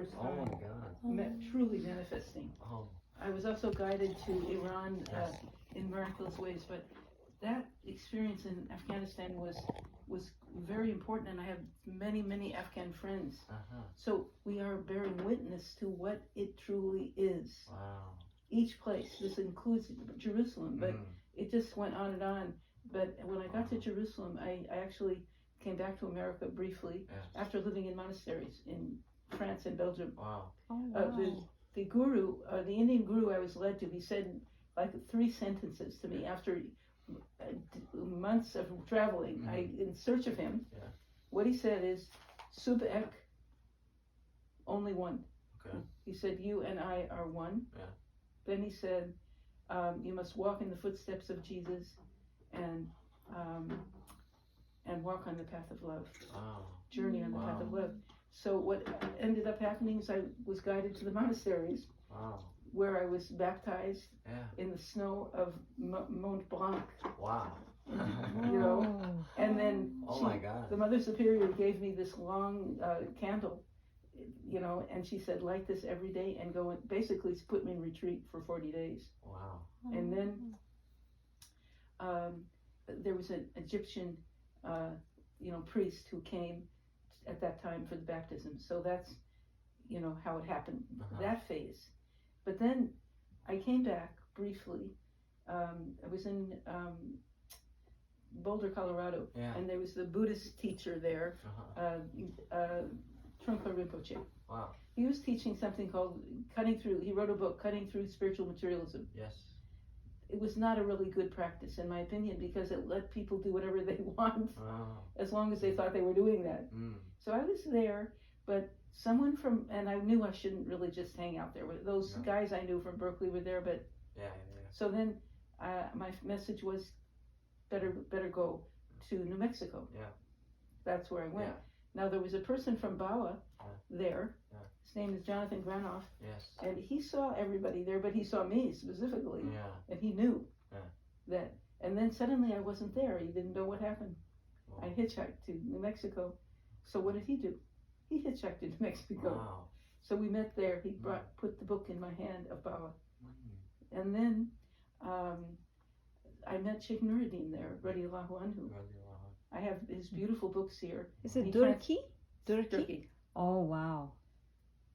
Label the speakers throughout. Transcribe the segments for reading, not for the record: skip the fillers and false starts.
Speaker 1: first
Speaker 2: Oh my
Speaker 1: time,
Speaker 2: God.
Speaker 1: truly manifesting.
Speaker 2: Oh.
Speaker 1: I was also guided to Iran
Speaker 2: Yes.
Speaker 1: in miraculous ways, but that experience in Afghanistan was very important, and I have many Afghan friends.
Speaker 2: Uh-huh.
Speaker 1: So we are bearing witness to what it truly is.
Speaker 2: Wow.
Speaker 1: Each place, this includes Jerusalem, but
Speaker 2: Mm.
Speaker 1: it just went on and on. But when I got to Jerusalem, I actually came back to America briefly
Speaker 2: Yes.
Speaker 1: after living in monasteries in France and Belgium.
Speaker 2: Wow.
Speaker 3: Oh, wow.
Speaker 1: The guru, the Indian guru I was led to, he said like 3 sentences to me after months of traveling. I in search of him.
Speaker 2: Yeah.
Speaker 1: What he said is, Sub Ek, only one.
Speaker 2: Okay.
Speaker 1: He said, you and I are one.
Speaker 2: Yeah.
Speaker 1: Then he said, you must walk in the footsteps of Jesus and walk on the path of love.
Speaker 2: Wow.
Speaker 1: Journey on the path of
Speaker 2: Wow.
Speaker 1: love. So what ended up happening is I was guided to the monasteries
Speaker 2: Wow.
Speaker 1: where I was baptized
Speaker 2: Yeah.
Speaker 1: in the snow of Mont Blanc,
Speaker 2: Wow.
Speaker 1: you know, and then
Speaker 2: Oh my God.
Speaker 1: the Mother Superior gave me this long candle, you know, and she said, light this every day and go and basically put me in retreat for 40 days.
Speaker 2: Wow.
Speaker 1: And then there was an Egyptian, priest who came at that time for the baptism. So that's, how it happened, that phase. But then I came back briefly. I was in Boulder, Colorado,
Speaker 2: Yeah.
Speaker 1: and there was the Buddhist teacher there, Trungpa Rinpoche.
Speaker 2: Wow.
Speaker 1: He was teaching something called he wrote a book, Cutting Through Spiritual Materialism.
Speaker 2: Yes.
Speaker 1: It was not a really good practice, in my opinion, because it let people do whatever they want, as long as they thought they were doing that.
Speaker 2: Mm.
Speaker 1: So I was there, but someone and I knew I shouldn't really just hang out there. Those guys I knew from Berkeley were there, but
Speaker 2: Yeah.
Speaker 1: so then my message was, better go to New Mexico.
Speaker 2: Yeah.
Speaker 1: That's where I went.
Speaker 2: Yeah.
Speaker 1: Now there was a person from Bawa there.
Speaker 2: Yeah.
Speaker 1: His name is Jonathan Granoff.
Speaker 2: Yes.
Speaker 1: And he saw everybody there, but he saw me specifically.
Speaker 2: Yeah.
Speaker 1: And he knew
Speaker 2: Yeah.
Speaker 1: and then suddenly I wasn't there. He didn't know what happened.
Speaker 2: Wow.
Speaker 1: I hitchhiked to New Mexico. So what did he do? He hitchhiked to New Mexico.
Speaker 2: Wow.
Speaker 1: So we met there. He put the book in my hand of Bawa.
Speaker 2: Mm.
Speaker 1: And then I met Sheikh Nuruddin there, radiallahu anhu. I have his beautiful books here.
Speaker 3: Is it
Speaker 1: He
Speaker 3: Turkey?
Speaker 1: Turkey.
Speaker 3: Oh, wow.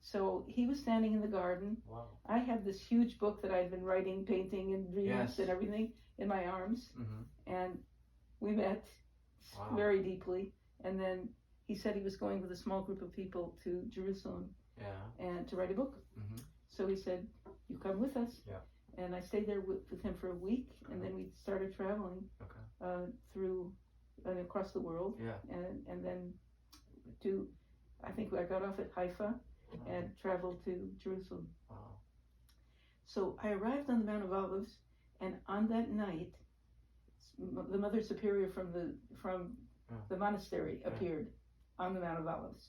Speaker 1: So he was standing in the garden.
Speaker 2: Wow.
Speaker 1: I had this huge book that I'd been writing, painting, and dreams and everything in my arms.
Speaker 2: Mm-hmm.
Speaker 1: And we met
Speaker 2: Wow.
Speaker 1: very deeply. And then he said he was going with a small group of people to Jerusalem and to write a book.
Speaker 2: Mm-hmm.
Speaker 1: So he said, you come with us.
Speaker 2: Yeah.
Speaker 1: And I stayed there with him for a week. And then we started traveling through and across the world.
Speaker 2: Yeah.
Speaker 1: And then I think I got off at Haifa and traveled to Jerusalem.
Speaker 2: Wow.
Speaker 1: So I arrived on the Mount of Olives, and on that night, the Mother Superior from the monastery appeared on the Mount of Olives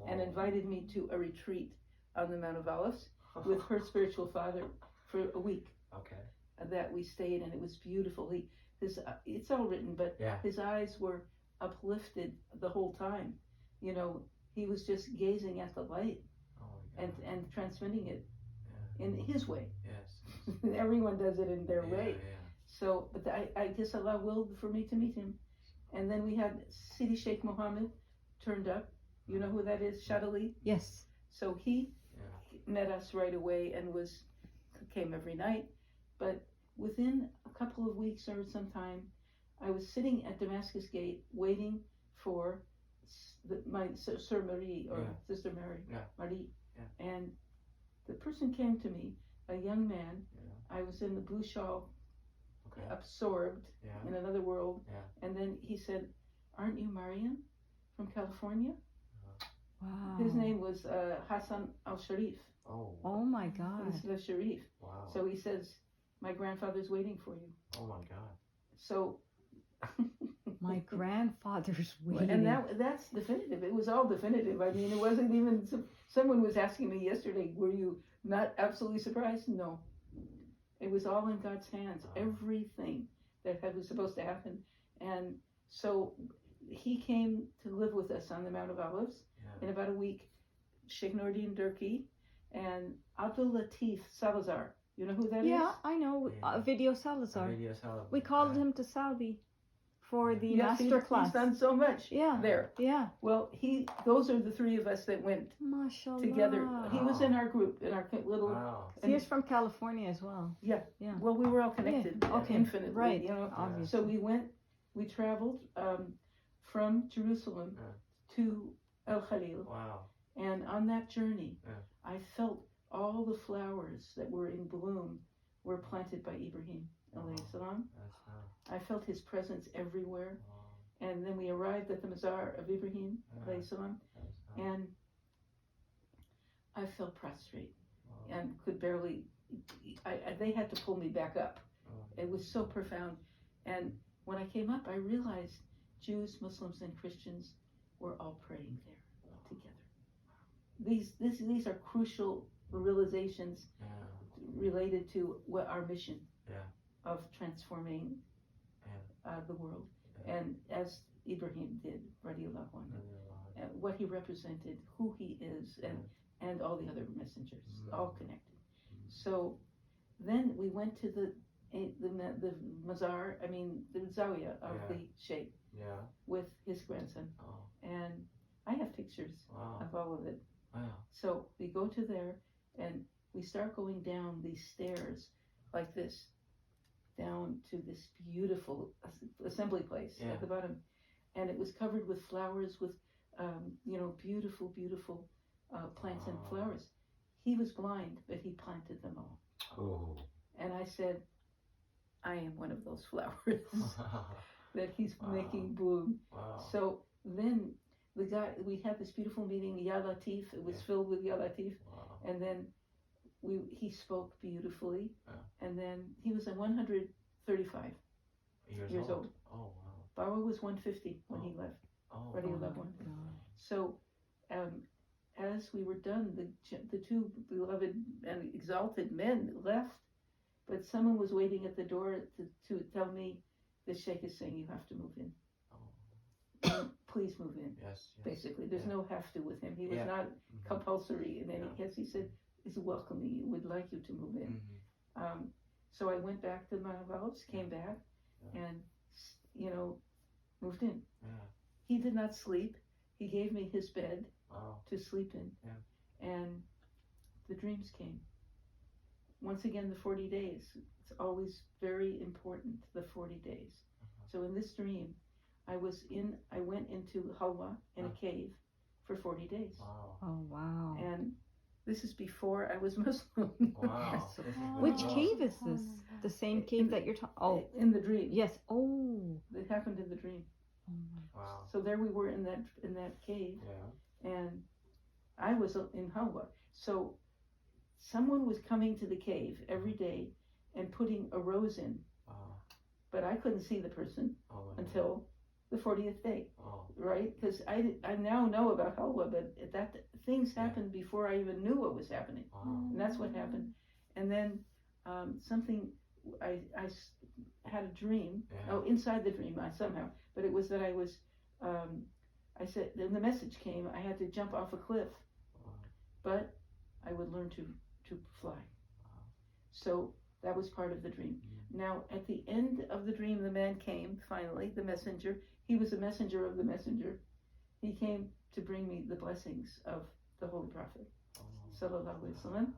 Speaker 1: and invited me to a retreat on the Mount of Olives with her spiritual father for a week.
Speaker 2: Okay.
Speaker 1: That we stayed, and it was beautiful. It's all written, but his eyes were uplifted the whole time. He was just gazing at the light and transmitting it in his way.
Speaker 2: Yes.
Speaker 1: Everyone does it in their way.
Speaker 2: Yeah.
Speaker 1: So, but I guess Allah willed for me to meet him. And then we had Sidi Sheikh Mohammed turned up. You know who that is? Shadali?
Speaker 3: Yes.
Speaker 1: So he met us right away and came every night. But within a couple of weeks or some time, I was sitting at Damascus Gate waiting for my Sir Marie or Sister Mary, Marie.
Speaker 2: Yeah.
Speaker 1: And the person came to me, a young man. I was in the blue shawl, absorbed in another world.
Speaker 2: Yeah.
Speaker 1: And then he said, aren't you Maryam from California?
Speaker 3: Wow.
Speaker 1: His name was Hassan al-Sharif.
Speaker 3: Oh my God.
Speaker 1: Instead of Sharif.
Speaker 2: Wow.
Speaker 1: So he says, my grandfather's waiting for you.
Speaker 2: Oh my God.
Speaker 1: So
Speaker 3: my grandfather's waiting.
Speaker 1: And that's definitive. It was all definitive. I mean, it wasn't even, someone was asking me yesterday, were you not absolutely surprised? No. It was all in God's hands. Everything that was supposed to happen. And so he came to live with us on the Mount of Olives. In about a week, Sheikh Nordin Durkee and Abdul Latif Salazar. You know who that is?
Speaker 3: Yeah, I know.
Speaker 2: Yeah.
Speaker 3: Video Salazar.
Speaker 2: Radio Salad.
Speaker 3: We called him to Salvi for the
Speaker 1: Yes,
Speaker 3: master
Speaker 1: he's
Speaker 3: class.
Speaker 1: done so much
Speaker 3: Yeah.
Speaker 1: there.
Speaker 3: Yeah.
Speaker 1: Well, those are the three of us that went
Speaker 3: Mashallah.
Speaker 1: together. He was in our group, in our little.
Speaker 2: Wow.
Speaker 3: He was from California as well.
Speaker 1: Yeah.
Speaker 3: Yeah.
Speaker 1: Well, we were all connected
Speaker 3: Yeah, okay,
Speaker 1: infinitely,
Speaker 3: right.
Speaker 1: you know.
Speaker 3: Obviously.
Speaker 1: So we traveled from Jerusalem to El Khalil,
Speaker 2: Wow.
Speaker 1: and on that journey,
Speaker 2: Yeah.
Speaker 1: I felt all the flowers that were in bloom were planted by Ibrahim alayhi salam.
Speaker 2: That's
Speaker 1: I felt his presence everywhere,
Speaker 2: wow.
Speaker 1: and then we arrived at the Mazar of Ibrahim alayhi salam, and I fell prostrate
Speaker 2: wow.
Speaker 1: and could barely. They had to pull me back up.
Speaker 2: Oh.
Speaker 1: It was so profound. And when I came up, I realized Jews, Muslims, and Christians were all praying there together. These are crucial realizations
Speaker 2: Yeah.
Speaker 1: related to what our mission
Speaker 2: Yeah.
Speaker 1: of transforming the world.
Speaker 2: Yeah.
Speaker 1: And as Ibrahim did, radiallahu anhu, and what he represented, who he is, and all the other messengers, all connected. So then we went to the mazar, the zawiya of
Speaker 2: Yeah.
Speaker 1: the sheikh
Speaker 2: Yeah.
Speaker 1: with his grandson,
Speaker 2: Oh.
Speaker 1: and I have pictures
Speaker 2: Wow.
Speaker 1: of all of it.
Speaker 2: Wow.
Speaker 1: So we go to there, and we start going down these stairs like this, down to this beautiful assembly place
Speaker 2: Yeah.
Speaker 1: at the bottom, and it was covered with flowers, with beautiful, beautiful plants and flowers. He was blind, but he planted them all.
Speaker 2: Oh.
Speaker 1: And I said, I am one of those flowers that he's
Speaker 2: Wow.
Speaker 1: making bloom.
Speaker 2: Wow.
Speaker 1: So then we had this beautiful meeting, Ya Latif. It was filled with Ya Latif.
Speaker 2: Wow.
Speaker 1: And then he spoke beautifully.
Speaker 2: Yeah.
Speaker 1: And then he was 135 years old.
Speaker 2: Oh, wow.
Speaker 1: Bawa was 150 when he left.
Speaker 2: Oh,
Speaker 1: Already
Speaker 2: wow.
Speaker 1: 11. So as we were done, the two beloved and exalted men left, but someone was waiting at the door to tell me the sheikh is saying you have to move in.
Speaker 2: Oh.
Speaker 1: Please move in.
Speaker 2: Yes.
Speaker 1: Basically, there's
Speaker 2: Yeah.
Speaker 1: no have to with him. He was
Speaker 2: Yeah.
Speaker 1: not
Speaker 2: Mhm.
Speaker 1: compulsory in any
Speaker 2: Yeah.
Speaker 1: case. He said, "Is welcoming you. Would like you to move in."
Speaker 2: Mhm.
Speaker 1: So I went back to Manaval's, came back,
Speaker 2: Yeah.
Speaker 1: and moved in.
Speaker 2: Yeah.
Speaker 1: He did not sleep. He gave me his bed
Speaker 2: Wow.
Speaker 1: to sleep in, and the dreams came. Once again, the 40 days. It's always very important. The 40 days. So in this dream, I went into Halwa in a cave for 40 days.
Speaker 2: Wow.
Speaker 3: Oh, wow.
Speaker 1: And this is before I was Muslim.
Speaker 2: Wow.
Speaker 3: Which
Speaker 2: Wow.
Speaker 3: cave is this? The same cave that you're talking? Oh,
Speaker 1: In the dream.
Speaker 3: yes. Oh.
Speaker 1: It happened in the dream.
Speaker 3: Oh my.
Speaker 2: Wow.
Speaker 1: So there we were in that cave,
Speaker 2: Yeah.
Speaker 1: and I was in Halwa. So someone was coming to the cave every day and putting a rose in,
Speaker 2: Wow.
Speaker 1: but I couldn't see the person
Speaker 2: Oh, my
Speaker 1: until the 40th day,
Speaker 2: God. Oh.
Speaker 1: right? Because I now know about Halwa, but things happened before I even knew what was happening.
Speaker 2: Wow.
Speaker 1: And that's what happened. And then I had a dream.
Speaker 2: Yeah.
Speaker 1: Oh, inside the dream, somehow. But it was that I was, I said, then the message came, I had to jump off a cliff,
Speaker 2: Wow.
Speaker 1: but I would learn to fly. So that was part of the dream. Now, at the end of the dream, the man came, finally, the messenger. He was a messenger of the messenger. He came to bring me the blessings of the Holy Prophet,
Speaker 2: Oh.
Speaker 1: sallallahu alaihi wasallam.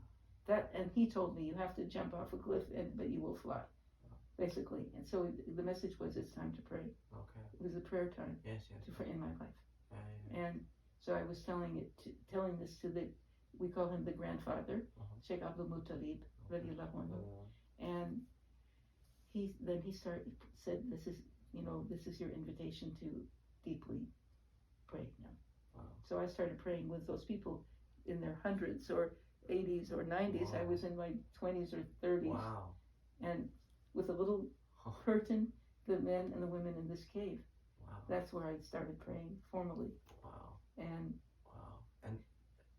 Speaker 1: And he told me, you have to jump off a cliff, but you will fly, basically. And so the message was, it's time to pray.
Speaker 2: Okay.
Speaker 1: It was a prayer time
Speaker 2: Yes. Yes.
Speaker 1: in my life.
Speaker 2: Yeah.
Speaker 1: And so I was telling this to we call him the grandfather, Sheikh Abdul Muttalib, radiallahu anhu. And he said, this is your invitation to deeply pray now.
Speaker 2: Wow.
Speaker 1: So I started praying with those people in their hundreds or 80s or 90s.
Speaker 2: Wow.
Speaker 1: I was in my 20s or 30s.
Speaker 2: Wow.
Speaker 1: And with a little curtain, the men and the women in this cave.
Speaker 2: Wow.
Speaker 1: That's where I started praying formally.
Speaker 2: Wow.
Speaker 1: And
Speaker 2: Wow. And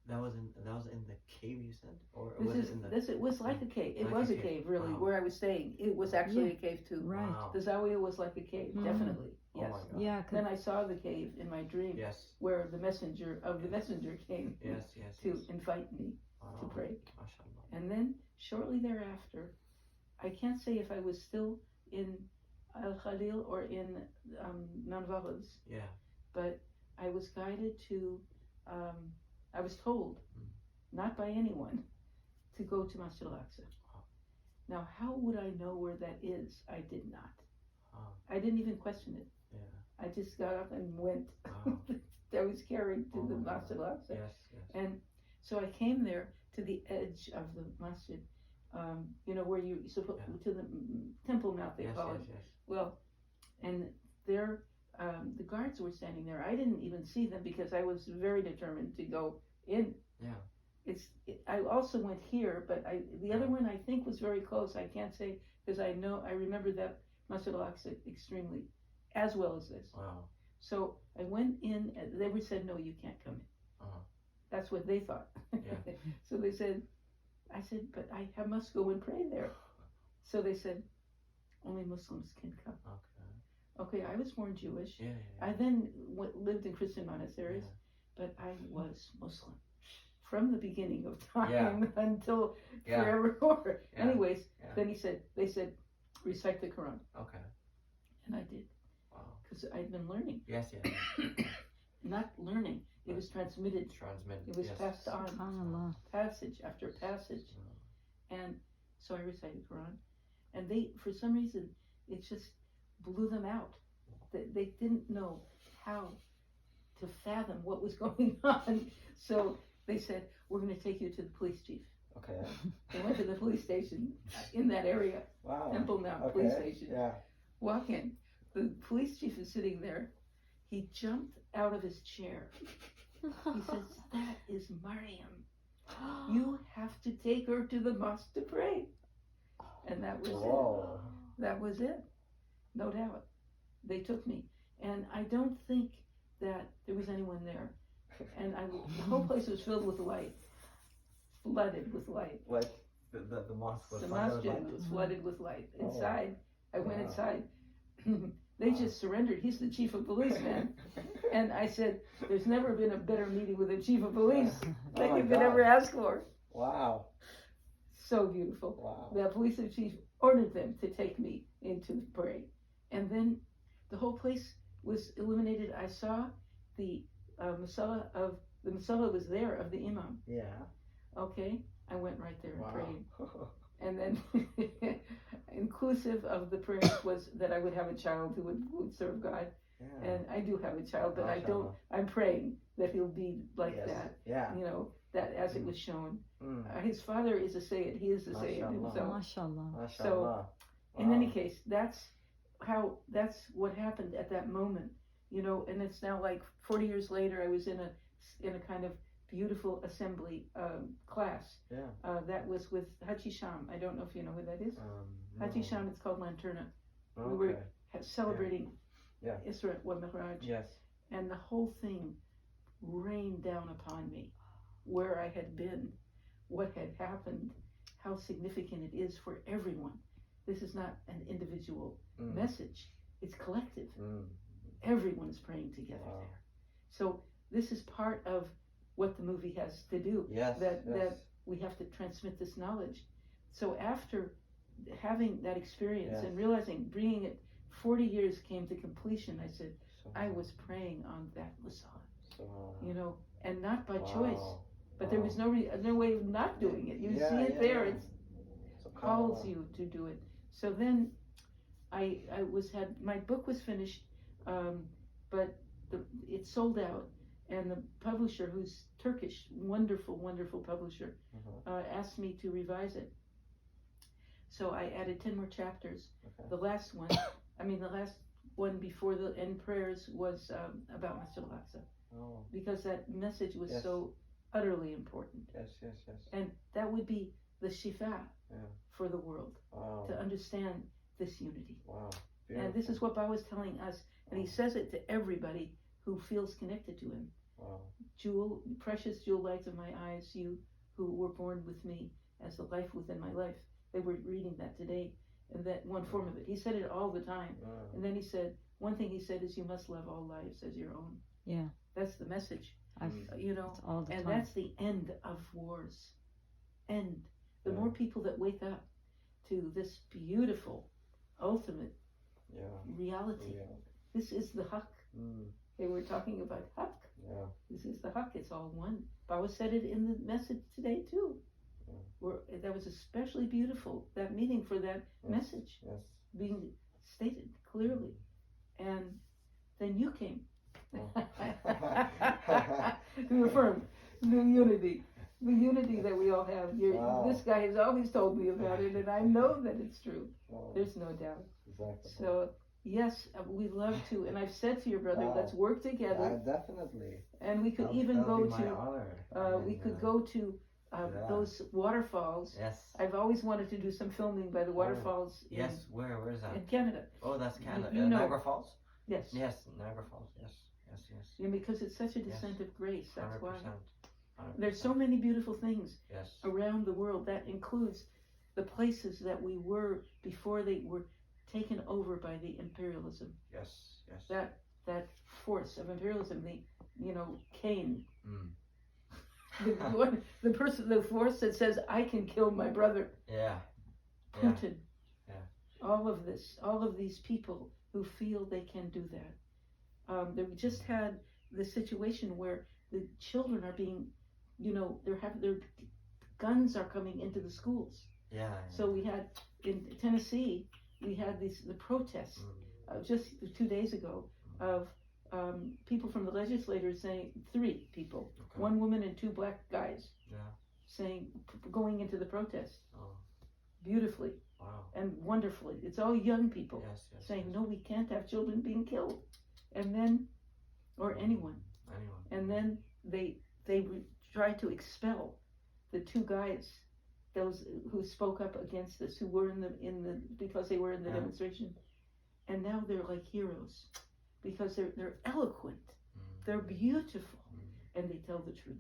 Speaker 2: That was in the cave, you said, or was
Speaker 1: This
Speaker 2: it in the?
Speaker 1: it was like a cave. It
Speaker 2: Like
Speaker 1: was
Speaker 2: a
Speaker 1: a
Speaker 2: cave.
Speaker 1: cave, really,
Speaker 2: Wow.
Speaker 1: where I was staying. It was actually a cave too.
Speaker 3: Right.
Speaker 2: Wow.
Speaker 1: The Zawiya was like a cave,
Speaker 3: Mhm.
Speaker 1: definitely.
Speaker 2: Oh
Speaker 1: Yes.
Speaker 2: my God.
Speaker 3: Yeah. 'Cause
Speaker 1: Then I saw the cave in my dream,
Speaker 2: Yes.
Speaker 1: where the messenger came
Speaker 2: Yes. Yes.
Speaker 1: to
Speaker 2: Yes.
Speaker 1: invite me
Speaker 2: Wow.
Speaker 1: to pray.
Speaker 2: MashaAllah.
Speaker 1: And then shortly thereafter, I can't say if I was still in Al Khalil or in Mount of Olives,
Speaker 2: Yeah.
Speaker 1: but I was guided to. I was told, not by anyone, to go to Masjid Al-Aqsa.
Speaker 2: Wow.
Speaker 1: Now, how would I know where that is? I did not.
Speaker 2: Wow.
Speaker 1: I didn't even question it.
Speaker 2: Yeah.
Speaker 1: I just got up and went.
Speaker 2: Wow.
Speaker 1: I was carried to
Speaker 2: Oh
Speaker 1: the
Speaker 2: my God.
Speaker 1: Masjid Al-Aqsa.
Speaker 2: Yes. Yes.
Speaker 1: And so I came there to the edge of the masjid, where you supposed to the Temple Mount, they
Speaker 2: Yes.
Speaker 1: call
Speaker 2: Yes.
Speaker 1: it.
Speaker 2: Yes.
Speaker 1: Well, and there, the guards were standing there. I didn't even see them because I was very determined to go in.
Speaker 2: Yeah.
Speaker 1: I also went here, but the other one I think was very close. I can't say because I remember that Masjid Al-Aqsa extremely, as well as this.
Speaker 2: Wow.
Speaker 1: So I went in, and they said, no, you can't come in.
Speaker 2: Uh-huh.
Speaker 1: That's what they thought.
Speaker 2: Yeah.
Speaker 1: So I said, but I must go and pray there. So they said, only Muslims can come.
Speaker 2: Okay.
Speaker 1: Okay, I was born Jewish.
Speaker 2: Yeah.
Speaker 1: I then lived in Christian monasteries, but I was Muslim from the beginning of time until forevermore.
Speaker 2: Yeah.
Speaker 1: Anyways,
Speaker 2: Yeah.
Speaker 1: then they said, recite the Quran.
Speaker 2: Okay.
Speaker 1: And I did.
Speaker 2: Wow.
Speaker 1: Because I'd been learning.
Speaker 2: Yes. Yes.
Speaker 1: Not learning. It was transmitted.
Speaker 2: Transmitted.
Speaker 1: It was
Speaker 2: Yes.
Speaker 1: passed on.
Speaker 3: SubhanAllah.
Speaker 1: Passage after passage. And so I recited Quran. And they, for some reason, it just blew them out. They didn't know how to fathom what was going on. So they said, we're going to take you to the police chief.
Speaker 2: Okay.
Speaker 1: They went to the police station in that area,
Speaker 2: Wow.
Speaker 1: Temple Mount
Speaker 2: Okay.
Speaker 1: police station.
Speaker 2: Yeah.
Speaker 1: Walk in. The police chief is sitting there. He jumped out of his chair. He says, that is Maryam. You have to take her to the mosque to pray. And that was
Speaker 2: Whoa.
Speaker 1: it. That was it. No doubt. They took me. And I don't think that there was anyone there. And the whole place was filled with light. Flooded with light.
Speaker 2: Like the mosque was
Speaker 1: The
Speaker 2: flooded with
Speaker 1: masjid
Speaker 2: light?
Speaker 1: was flooded with light.
Speaker 2: Oh.
Speaker 1: Inside, I went
Speaker 2: Wow.
Speaker 1: inside. They just surrendered. He's the chief of police, man. And I said, there's never been a better meeting with a chief of police
Speaker 2: Oh
Speaker 1: that
Speaker 2: my
Speaker 1: you could
Speaker 2: God.
Speaker 1: ever ask for.
Speaker 2: Wow.
Speaker 1: So beautiful.
Speaker 2: Wow.
Speaker 1: The police chief ordered them to take me in to pray. And then the whole place was illuminated. I saw the Musalla was there of the imam.
Speaker 2: Yeah.
Speaker 1: Okay, I went right there and
Speaker 2: Wow.
Speaker 1: prayed. And then inclusive of the prayers was that I would have a child who would serve God.
Speaker 2: Yeah.
Speaker 1: And I do have a child, but I don't,
Speaker 2: MashaAllah.
Speaker 1: I'm praying that he'll be like
Speaker 2: Yes.
Speaker 1: that,
Speaker 2: Yeah.
Speaker 1: that as it was shown.
Speaker 2: Mm.
Speaker 1: His father is a Sayyid, he is a Sayyid
Speaker 2: MashaAllah.
Speaker 1: himself.
Speaker 3: MashaAllah.
Speaker 2: MashaAllah.
Speaker 1: In any case, that's what happened at that moment, and it's now like 40 years later. I was in a kind of beautiful assembly class.
Speaker 2: Yeah.
Speaker 1: That was with Haji Sham. I don't know if you know who that is.
Speaker 2: No.
Speaker 1: Haji Sham, it's called Lanterna.
Speaker 2: Okay.
Speaker 1: We were celebrating
Speaker 2: Yeah.
Speaker 1: Isra wa Mi'raj,
Speaker 2: Yes.
Speaker 1: and the whole thing rained down upon me, where I had been, what had happened, how significant it is for everyone. This is not an individual message, it's collective. Everyone is praying together there. So this is part of what the movie has to do.
Speaker 2: Yes.
Speaker 1: That
Speaker 2: Yes.
Speaker 1: we have to transmit this knowledge. So after having that experience
Speaker 2: Yes.
Speaker 1: and realizing, bringing it, 40 years came to completion, I said,
Speaker 2: So,
Speaker 1: I was praying on that Musalla,
Speaker 2: so,
Speaker 1: and not by
Speaker 2: wow.
Speaker 1: choice. But there was no way of not doing it. You
Speaker 2: Yeah,
Speaker 1: see it
Speaker 2: yeah,
Speaker 1: there,
Speaker 2: yeah.
Speaker 1: it calls you to do it. So then my book was finished, but it sold out, and the publisher, who's Turkish, wonderful, wonderful publisher, asked me to revise it. So I added 10 more chapters.
Speaker 2: Okay.
Speaker 1: The last one before the end prayers was about Masjid Al-Aqsa,
Speaker 2: Oh.
Speaker 1: because that message was
Speaker 2: Yes.
Speaker 1: so utterly important.
Speaker 2: Yes. Yes. Yes.
Speaker 1: And that would be the shifa
Speaker 2: Yeah.
Speaker 1: for the world,
Speaker 2: Wow.
Speaker 1: to understand this unity.
Speaker 2: Wow.
Speaker 1: And this is what Ba was telling us, and he says it to everybody who feels connected to him.
Speaker 2: Wow.
Speaker 1: Precious jewel lights of my eyes, you who were born with me as the life within my life. They were reading that today, and that one form of it. He said it all the time. And then he said, one thing he said is, you must love all lives as your own.
Speaker 3: Yeah.
Speaker 1: That's the message.
Speaker 3: It's all the
Speaker 1: and
Speaker 3: time.
Speaker 1: that's the end of wars. End. The
Speaker 2: Yeah.
Speaker 1: more people that wake up to this beautiful, ultimate reality.
Speaker 2: Yeah.
Speaker 1: This is the haq. They were talking about haq.
Speaker 2: Yeah.
Speaker 1: This is the haq. It's all one. Baba said it in the message today too. Where that was especially beautiful, that meaning for that message being stated clearly. And then you came to affirm the unity that we all have. This guy has always told me about it, and I know that it's true. There's no doubt.
Speaker 2: Exactly.
Speaker 1: So yes, we love to, and I've said to your brother, let's work together.
Speaker 2: Definitely.
Speaker 1: And we could even go to, we could go to those waterfalls.
Speaker 4: Yes.
Speaker 1: I've always wanted to do some filming by the waterfalls.
Speaker 4: Yes. Where is that?
Speaker 1: In Canada.
Speaker 4: Oh, that's Canada.
Speaker 1: You know.
Speaker 4: Niagara Falls.
Speaker 1: Yes.
Speaker 4: Yes, Niagara Falls. Yes.
Speaker 1: Yeah, because it's such a descent of grace. That's
Speaker 4: 100%.
Speaker 1: why.
Speaker 4: 100%.
Speaker 1: There's so many beautiful things
Speaker 4: Yes.
Speaker 1: around the world. That includes the places that we were before they were taken over by the imperialism.
Speaker 4: Yes.
Speaker 1: That force of imperialism. Cain.
Speaker 4: Mm.
Speaker 1: The force that says, I can kill my brother.
Speaker 4: Yeah.
Speaker 1: Putin.
Speaker 4: Yeah.
Speaker 1: All of these people who feel they can do that. We just had the situation where the children are being, their guns are coming into the schools.
Speaker 4: Yeah.
Speaker 1: So we had in Tennessee, we had the protests just 2 days ago of people from the legislators saying, 3 people, 1 woman and 2 black guys, saying, going into the protest beautifully and wonderfully. It's all young people saying, no, we can't have children being killed. And then, or anyone. And then they tried to expel the 2 guys, those who spoke up against this, who were because they were in the demonstration. And now they're like heroes because they're eloquent, they're beautiful, and they tell the truth.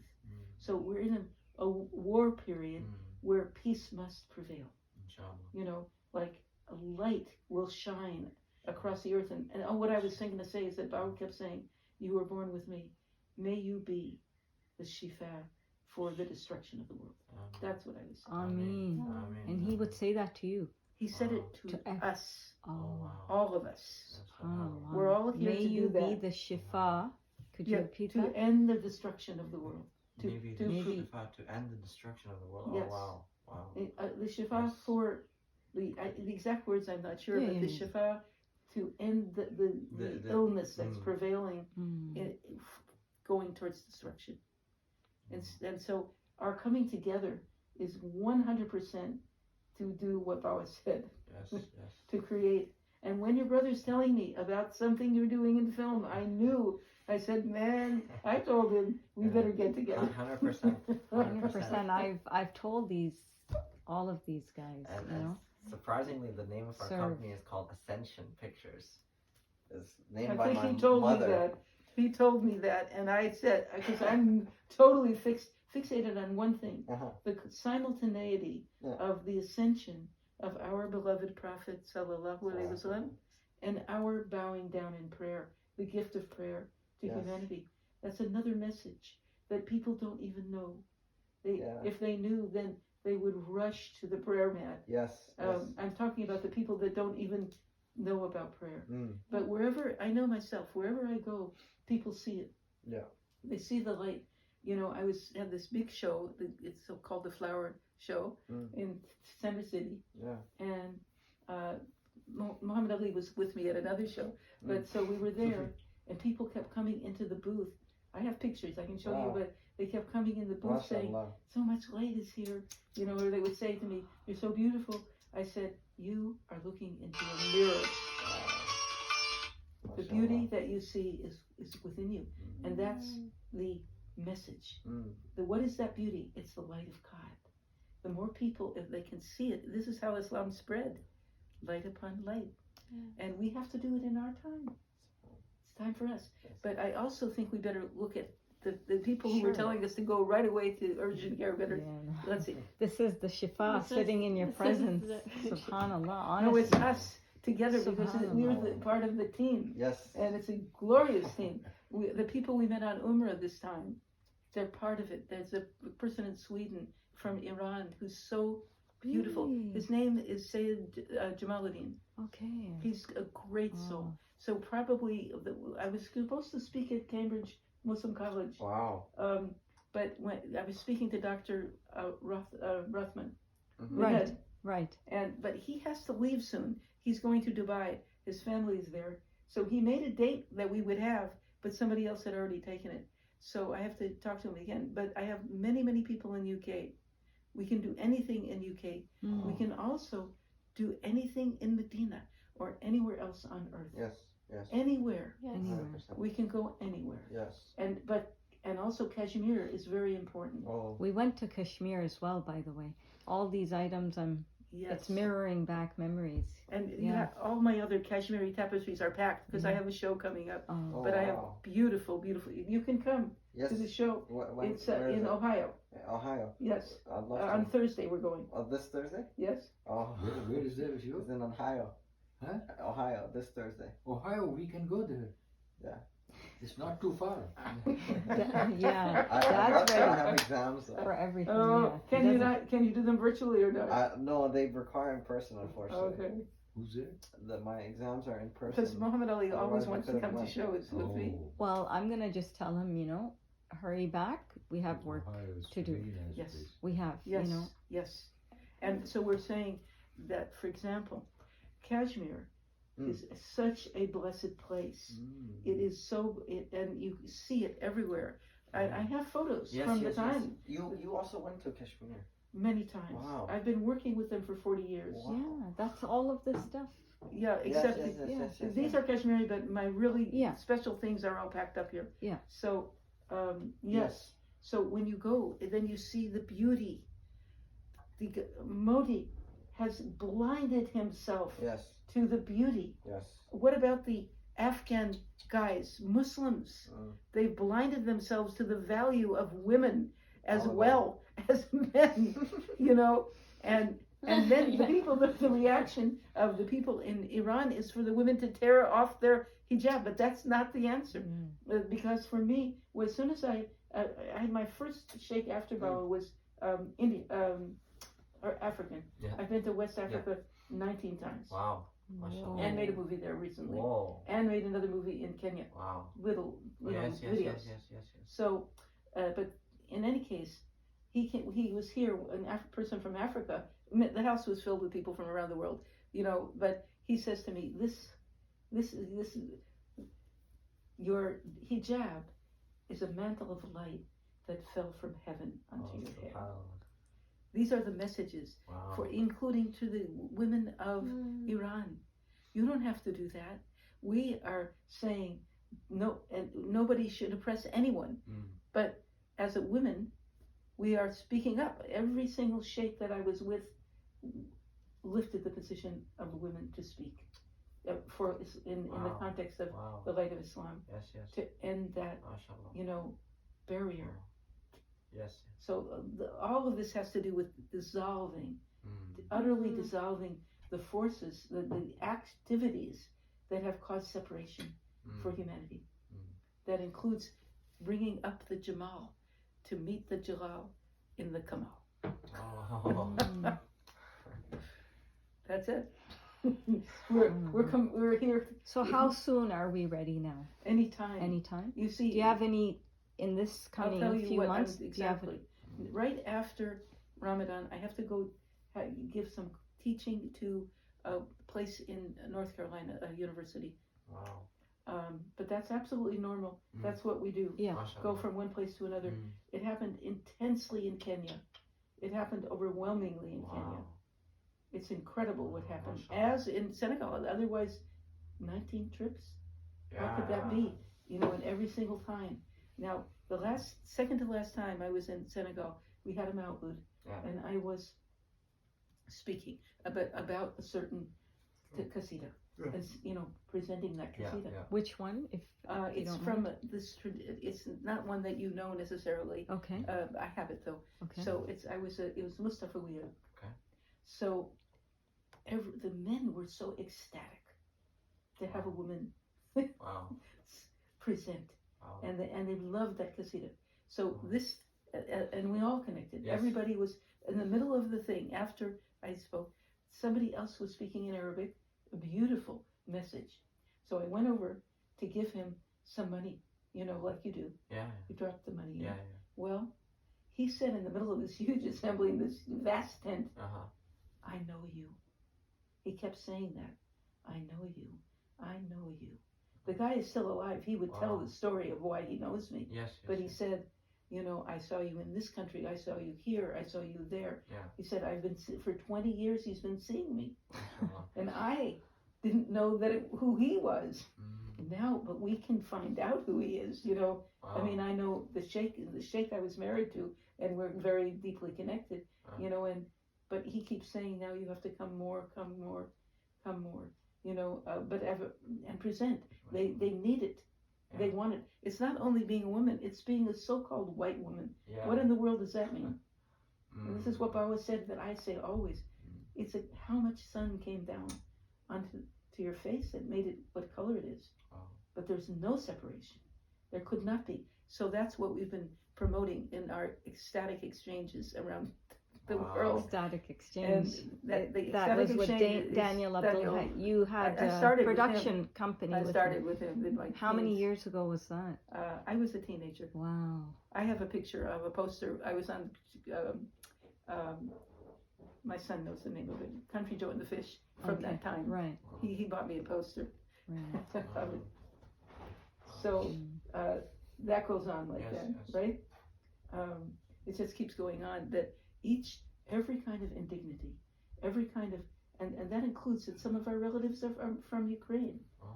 Speaker 1: So we're in a war period where peace must prevail. Like a light will shine across the earth. And what I was thinking to say is that Baba kept saying, you were born with me. May you be the Sheikha for the destruction of the world. That's what I was saying.
Speaker 3: Amen. And he would say that to you.
Speaker 1: He said it to us.
Speaker 3: Oh,
Speaker 1: all of us.
Speaker 3: wow.
Speaker 1: We're all here
Speaker 3: May
Speaker 1: to
Speaker 3: you
Speaker 1: do that.
Speaker 3: be the Shifa. Could you repeat
Speaker 1: to
Speaker 3: that?
Speaker 1: end the destruction of the world.
Speaker 4: To end the destruction of the world.
Speaker 1: Yes.
Speaker 4: Oh, wow.
Speaker 1: The Shifa for the exact words I'm not sure, but the Shifa to end the illness that's prevailing, going towards destruction. And so our coming together is 100% to do what Baba said.
Speaker 4: Yes.
Speaker 1: To create. And when your brother's telling me about something you're doing in film, I said, man, I told him we better get together.
Speaker 4: 100%.
Speaker 3: 100%. I've told all of these guys,
Speaker 4: and surprisingly, the name of our company is called Ascension Pictures. It's named
Speaker 1: I
Speaker 4: by
Speaker 1: think
Speaker 4: my
Speaker 1: he told
Speaker 4: mother.
Speaker 1: me that. He told me that, and I said, because I'm totally fixated on one thing, the simultaneity of the ascension of our beloved Prophet sallallahu alaihi wasallam and our bowing down in prayer, the gift of prayer to humanity. That's another message that people don't even know. If they knew, then they would rush to the prayer mat.
Speaker 2: Yes.
Speaker 1: I'm talking about the people that don't even know about prayer. But wherever, I know myself, wherever I go, people see it.
Speaker 2: Yeah.
Speaker 1: They see the light. I had this big show, it's called the Flower Show in Center City.
Speaker 2: Yeah.
Speaker 1: And Muhammad Ali was with me at another show. But so we were there, and people kept coming into the booth. I have pictures I can show you, but they kept coming in the booth saying, so much light is here. Or they would say to me, you're so beautiful. I said, you are looking into a mirror. The beauty that you see is within you. And that's the message. What is that beauty? It's the light of God. The more people, if they can see it, this is how Islam spread. Light upon light. And we have to do it in our time. It's time for us. But I also think we better look at the people who were
Speaker 3: Sure.
Speaker 1: telling us to go right away to urgent care better.
Speaker 3: Yeah, no.
Speaker 1: Let's see.
Speaker 3: This is the shifa
Speaker 1: This is-
Speaker 3: sitting in your
Speaker 1: this is
Speaker 3: presence.
Speaker 1: the-
Speaker 3: Subhanallah.
Speaker 1: No, it's
Speaker 3: Honestly.
Speaker 1: us together because we're the part of the team.
Speaker 4: Yes.
Speaker 1: And it's a glorious team. The people we met on Umrah this time, they're part of it. There's a person in Sweden from Iran who's so beautiful.
Speaker 3: Really?
Speaker 1: His name is Sayyid Jamaluddin.
Speaker 3: Okay.
Speaker 1: He's a great soul. So probably, I was supposed to speak at Cambridge Muslim College,
Speaker 4: Wow.
Speaker 1: but when I was speaking to Dr. Rothman,
Speaker 4: Mhm.
Speaker 1: the
Speaker 3: Right.
Speaker 1: head,
Speaker 3: Right.
Speaker 1: but he has to leave soon. He's going to Dubai. His family's there. So he made a date that we would have, but somebody else had already taken it. So I have to talk to him again. But I have many, many people in UK. We can do anything in UK.
Speaker 3: Mm.
Speaker 1: We can also do anything in Medina or anywhere else on earth.
Speaker 4: Yes. Yes.
Speaker 1: Anywhere.
Speaker 3: Anywhere.
Speaker 4: 100%.
Speaker 1: We can go anywhere.
Speaker 4: Yes.
Speaker 1: And also Kashmir is very important.
Speaker 4: Oh.
Speaker 3: We went to Kashmir as well, by the way. All these items,
Speaker 1: Yes.
Speaker 3: it's mirroring back memories.
Speaker 1: And
Speaker 3: Yeah.
Speaker 1: all my other Kashmiri tapestries are packed because I
Speaker 3: Yeah.
Speaker 1: have a show coming up.
Speaker 3: Oh.
Speaker 1: But I have
Speaker 4: wow.
Speaker 1: beautiful, beautiful. You can come
Speaker 4: Yes.
Speaker 1: to the show.
Speaker 4: When,
Speaker 1: It's
Speaker 4: where is
Speaker 1: in
Speaker 4: it?
Speaker 1: Ohio.
Speaker 4: Ohio.
Speaker 1: Yes.
Speaker 4: I'd love
Speaker 1: On
Speaker 4: to.
Speaker 1: Thursday we're going.
Speaker 4: Oh, this Thursday?
Speaker 1: Yes.
Speaker 4: Oh.
Speaker 5: Where is that show?
Speaker 4: It's in Ohio.
Speaker 5: Huh?
Speaker 4: Ohio, this Thursday.
Speaker 5: Ohio, we can go there.
Speaker 4: Yeah.
Speaker 5: It's not too far.
Speaker 3: Yeah.
Speaker 4: I
Speaker 3: That's
Speaker 4: have
Speaker 3: ready
Speaker 4: exams.
Speaker 3: for everything.
Speaker 1: Oh,
Speaker 3: Yeah.
Speaker 1: can
Speaker 3: He
Speaker 1: you
Speaker 3: doesn't-
Speaker 1: not? Can you do them virtually or not?
Speaker 4: No, they require in person, unfortunately.
Speaker 1: Okay.
Speaker 5: Who's there?
Speaker 4: My exams are in
Speaker 1: Because
Speaker 4: person.
Speaker 1: Muhammad Ali always
Speaker 4: Otherwise I
Speaker 1: wants to
Speaker 4: could've
Speaker 1: come to
Speaker 4: went.
Speaker 1: shows with me.
Speaker 3: Well, I'm gonna just tell him, hurry back. We have work
Speaker 5: Ohio is
Speaker 3: to do.
Speaker 5: very nice
Speaker 1: Yes.
Speaker 5: place.
Speaker 3: We have,
Speaker 1: Yes. Yes. And so we're saying that, for example, Kashmir is such a blessed place. It is so, and you see it everywhere. I have photos from the time.
Speaker 4: You also went to Kashmir.
Speaker 1: Many times.
Speaker 4: Wow.
Speaker 1: I've been working with them for 40 years.
Speaker 4: Wow.
Speaker 3: Yeah, that's all of this stuff.
Speaker 1: Yeah,
Speaker 4: Yes,
Speaker 1: except
Speaker 4: yes,
Speaker 1: these are Kashmiri, but my really
Speaker 3: Yeah.
Speaker 1: special things are all packed up here.
Speaker 3: Yeah.
Speaker 1: So, yes. So when you go, then you see the beauty. Modi has blinded himself
Speaker 4: Yes.
Speaker 1: to the beauty.
Speaker 4: Yes.
Speaker 1: What about the Afghan guys, Muslims? They blinded themselves to the value of women as
Speaker 4: All of
Speaker 1: well as men, and then the people, the reaction of the people in Iran is for the women to tear off their hijab, but that's not the answer. Because for me, as soon as I had my first Sheikh after Bawa was Indian, or African.
Speaker 4: Yeah.
Speaker 1: I've been to West Africa 19 times.
Speaker 4: Wow.
Speaker 3: Whoa.
Speaker 1: And made a movie there recently.
Speaker 4: Whoa.
Speaker 1: And made another movie in Kenya.
Speaker 4: Wow.
Speaker 1: Little,
Speaker 4: Yes.
Speaker 1: videos. So, but in any case, he was here, an person from Africa. The house was filled with people from around the world, But he says to me, "This is your hijab is a mantle of light that fell from heaven onto your head. These are the messages for including to the women of Iran. You don't have to do that. We are saying no, and nobody should oppress anyone. But as a women, we are speaking up. Every single sheikh that I was with lifted the position of women to speak in the context of the light of Islam, to end that barrier.
Speaker 4: Yes.
Speaker 1: So all of this has to do with dissolving, utterly dissolving the forces, the activities that have caused separation for humanity. That includes bringing up the Jamal to meet the Jalal in the Kamal. That's it. We're here.
Speaker 3: So how soon are we ready now?
Speaker 1: Anytime.
Speaker 3: Anytime?
Speaker 1: You see.
Speaker 3: Do you have any in this
Speaker 1: I'll
Speaker 3: coming
Speaker 1: tell you
Speaker 3: few
Speaker 1: what,
Speaker 3: months? Do you have
Speaker 1: exactly. Right after Ramadan, I have to go give some teaching to a place in North Carolina, a university.
Speaker 4: Wow.
Speaker 1: But that's absolutely normal. That's what we do.
Speaker 3: Yeah.
Speaker 1: Go from one place to another. It happened intensely in Kenya. It happened overwhelmingly in Kenya. It's incredible what happened. As in Senegal, otherwise 19 trips. How could that be? In every single time. Now, second to last time I was in Senegal, we had a Mawlud, and I was speaking about a certain qasida. as presenting that
Speaker 4: Yeah,
Speaker 1: qasida.
Speaker 4: yeah.
Speaker 3: Which one? If you
Speaker 1: It's
Speaker 3: don't
Speaker 1: from
Speaker 3: mind.
Speaker 1: it's not one that you know necessarily.
Speaker 3: Okay.
Speaker 1: I have it though.
Speaker 3: Okay.
Speaker 1: So it was Mustafa Weir.
Speaker 4: Okay.
Speaker 1: So the men were so ecstatic to have a woman
Speaker 4: Wow.
Speaker 1: present,
Speaker 4: Wow.
Speaker 1: and they loved that qasida. So
Speaker 4: Wow.
Speaker 1: this and we all connected.
Speaker 4: Yes.
Speaker 1: Everybody was in the middle of the thing after I spoke. Somebody else was speaking in Arabic, a beautiful message. So I went over to give him some money, like you do.
Speaker 4: Yeah.
Speaker 1: You drop the money in.
Speaker 4: Yeah.
Speaker 1: Well, he said in the middle of this huge assembly in this vast tent,
Speaker 4: Uh huh.
Speaker 1: I know you. He kept saying that. I know you. I know you. The guy is still alive. He would tell
Speaker 4: Wow.
Speaker 1: the story of why he knows me.
Speaker 4: Yes.
Speaker 1: But he said, I saw you in this country. I saw you here. I saw you there.
Speaker 4: Yeah.
Speaker 1: He said, for 20 years he's been seeing me.
Speaker 4: Mashallah.
Speaker 1: And I didn't know who he was.
Speaker 4: Mm.
Speaker 1: Now, but we can find out who he is,
Speaker 4: Wow.
Speaker 1: I mean, I know the sheikh I was married to, and we're very deeply connected,
Speaker 4: Wow.
Speaker 1: but he keeps saying, now you have to come more, but and present. They need it.
Speaker 4: Yeah.
Speaker 1: They want it. It's not only being a woman, it's being a so-called white woman.
Speaker 4: Yeah.
Speaker 1: What in the world does that mean?
Speaker 4: Mm.
Speaker 1: And this is what Bawa said that I say always. It's how much sun came down onto your face that made it what color it is.
Speaker 4: Wow.
Speaker 1: But there's no separation. There could not be. So that's what we've been promoting in our ecstatic exchanges around the
Speaker 4: Wow.
Speaker 1: world.
Speaker 3: Static
Speaker 1: And
Speaker 3: exchange.
Speaker 1: the
Speaker 3: That
Speaker 1: ecstatic
Speaker 3: was with
Speaker 1: exchange is
Speaker 3: Daniel Abdul. You had
Speaker 1: I
Speaker 3: a
Speaker 1: started with
Speaker 3: production company.
Speaker 1: I
Speaker 3: with
Speaker 1: started
Speaker 3: him.
Speaker 1: with him in my
Speaker 3: How many
Speaker 1: teens.
Speaker 3: years ago was that?
Speaker 1: I was a teenager.
Speaker 3: Wow.
Speaker 1: I have a picture of a poster. I was on, my son knows the name of it, Country Joe and the Fish, from
Speaker 3: Okay,
Speaker 1: that time.
Speaker 3: Right.
Speaker 1: He bought me a poster.
Speaker 3: Right.
Speaker 1: of it. So
Speaker 3: Mm.
Speaker 1: that goes on like
Speaker 4: Yes,
Speaker 1: that,
Speaker 4: yes.
Speaker 1: right? It just keeps going on, that every kind of indignity, every kind of, and that includes that some of our relatives are from Ukraine.
Speaker 4: Oh.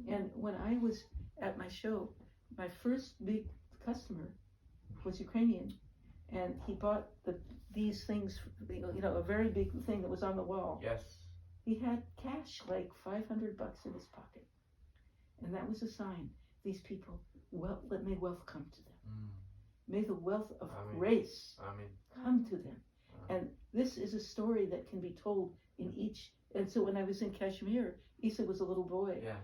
Speaker 1: And when I was at my show, my first big customer was Ukrainian, and he bought these things, a very big thing that was on the wall.
Speaker 4: Yes.
Speaker 1: He had cash, like $500 in his pocket, and that was a sign. These people, may wealth come to them.
Speaker 4: Mm.
Speaker 1: May the wealth of
Speaker 4: Amen.
Speaker 1: grace
Speaker 4: Amen.
Speaker 1: come to them.
Speaker 4: Uh-huh.
Speaker 1: And this is a story that can be told in each. And so when I was in Kashmir, Isa was a little boy.
Speaker 4: Yeah.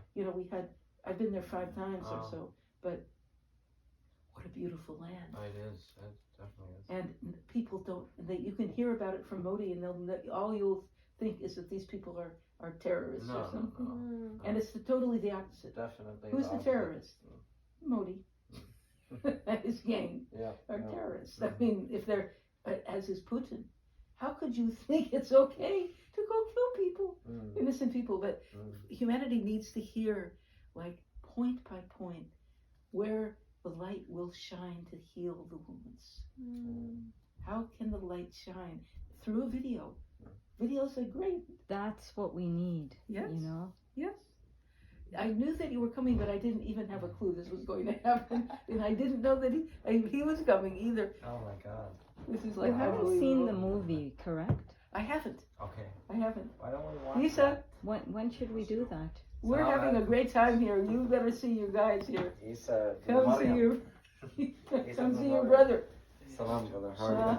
Speaker 1: I've been there 5 times or
Speaker 4: Oh.
Speaker 1: so, but what a beautiful land.
Speaker 4: Oh, it is. It definitely is.
Speaker 1: And people don't, you can hear about it from Modi, and all you'll think is that these people are terrorists or something.
Speaker 4: No.
Speaker 1: And it's totally the opposite.
Speaker 4: Definitely.
Speaker 1: Who's the
Speaker 4: opposite.
Speaker 1: terrorist? Modi. And his gang
Speaker 4: Yeah.
Speaker 1: are
Speaker 4: yeah.
Speaker 1: terrorists. I mean, if they're, as is Putin, how could you think it's okay to go kill people,
Speaker 4: Mm.
Speaker 1: innocent people? But
Speaker 4: Mm.
Speaker 1: humanity needs to hear, like, point by point, where the light will shine to heal the wounds. How can the light shine? Through a video. Videos are great.
Speaker 3: That's what we need.
Speaker 1: Yes.
Speaker 3: Yes.
Speaker 1: I knew that you were coming, but I didn't even have a clue this was going to happen, and I didn't know that he was coming either.
Speaker 4: Oh my God.
Speaker 1: This is
Speaker 3: You
Speaker 1: like
Speaker 3: haven't seen the
Speaker 1: unbelievable.
Speaker 3: movie, correct?
Speaker 1: I haven't.
Speaker 4: Okay.
Speaker 1: I haven't.
Speaker 4: Why don't we watch
Speaker 1: Lisa,
Speaker 4: that?
Speaker 3: When should we do that?
Speaker 1: we're
Speaker 4: So,
Speaker 1: having a great time here. You better see your guys here.
Speaker 4: Isa,
Speaker 1: Come see
Speaker 4: Maryam.
Speaker 1: your,
Speaker 4: Isa
Speaker 1: come see your
Speaker 4: Maryam.
Speaker 1: brother.
Speaker 4: Salam, brother. How are you?